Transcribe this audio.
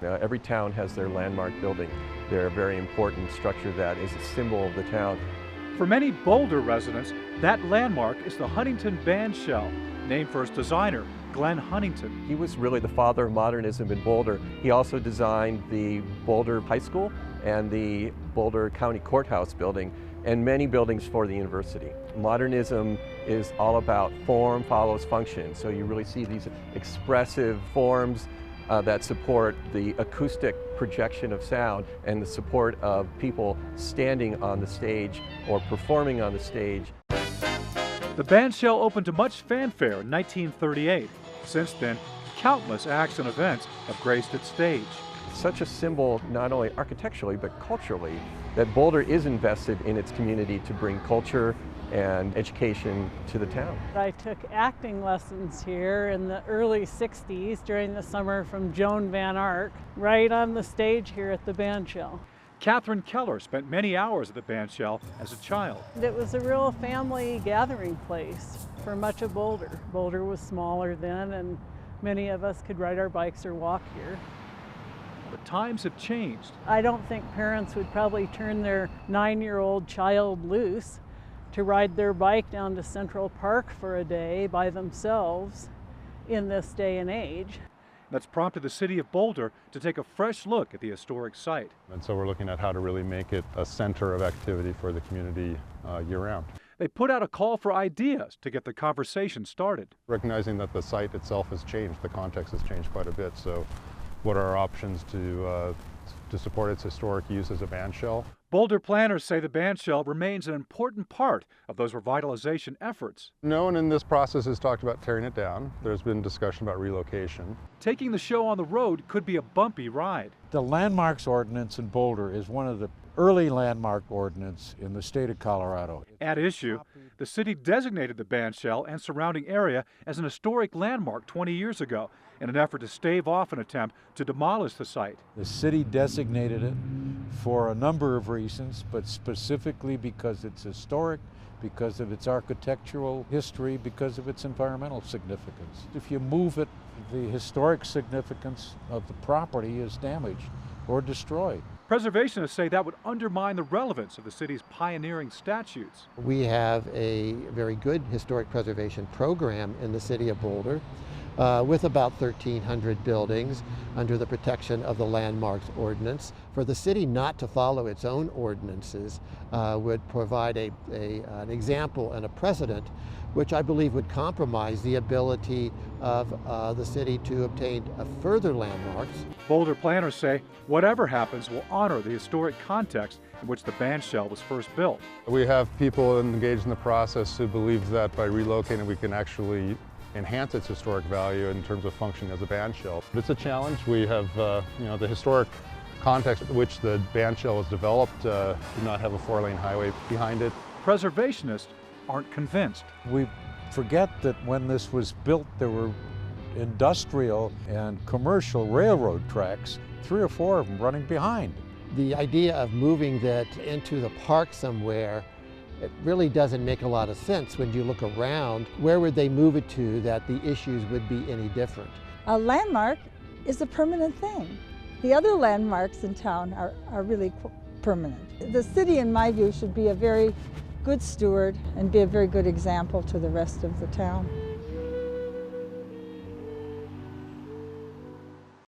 Every town has their landmark building. They're a very important structure that is a symbol of the town. For many Boulder residents, that landmark is the Huntington Bandshell, named for its designer, Glen Huntington. He was really the father of modernism in Boulder. He also designed the Boulder High School and the Boulder County Courthouse building and many buildings for the university. Modernism is all about form follows function. So you really see these expressive forms that support the acoustic projection of sound and the support of people standing on the stage or performing on the stage. The bandshell opened to much fanfare in 1938. Since then, countless acts and events have graced its stage. Such a symbol, not only architecturally, but culturally, that Boulder is invested in its community to bring culture and education to the town. I took acting lessons here in the early 60s during the summer from Joan Van Ark, right on the stage here at the Bandshell. KATHRYN KELLER spent many hours at the Bandshell as a child. It was a real family gathering place for much of Boulder. Boulder was smaller then, and many of us could ride our bikes or walk here. But times have changed. I don't think parents would probably turn their 9-year-old child loose to ride their bike down to Central Park for a day by themselves in this day and age. That's prompted the City of Boulder to take a fresh look at the historic site. And so we're looking at how to really make it a center of activity for the community year-round. They put out a call for ideas to get the conversation started. Recognizing that the site itself has changed, the context has changed quite a bit, so what are our options to support its historic use as a bandshell? Boulder planners say the bandshell remains an important part of those revitalization efforts. No one in this process has talked about tearing it down. There's been discussion about relocation. Taking the show on the road could be a bumpy ride. The landmarks ordinance in Boulder is one of the early landmark ordinance in the state of Colorado. At issue, the city designated the bandshell and surrounding area as an historic landmark 20 years ago in an effort to stave off an attempt to demolish the site. The city designated it for a number of reasons, but specifically because it's historic, because of its architectural history, because of its environmental significance. If you move it, the historic significance of the property is damaged or destroyed. Preservationists say that would undermine the relevance of the city's pioneering statutes. We have a very good historic preservation program in the City of Boulder with about 1,300 buildings under the protection of the Landmarks Ordinance. For the city not to follow its own ordinances would provide an example and a precedent which I believe would compromise the ability of the city to obtain further landmarks. Boulder planners say whatever happens will honor the historic context in which the bandshell was first built. We have people engaged in the process who believe that by relocating we can actually enhance its historic value in terms of functioning as a bandshell. It's a challenge. We have the historic context in which the bandshell was developed do not have a 4-lane highway behind it. Preservationists aren't convinced. We forget that when this was built, there were industrial and commercial railroad tracks, 3 or 4 of them running behind. The idea of moving that into the park somewhere, it really doesn't make a lot of sense when you look around. Where would they move it to that the issues would be any different? A landmark is a permanent thing. The other landmarks in town are really permanent. The city, in my view, should be a very good steward and be a very good example to the rest of the town.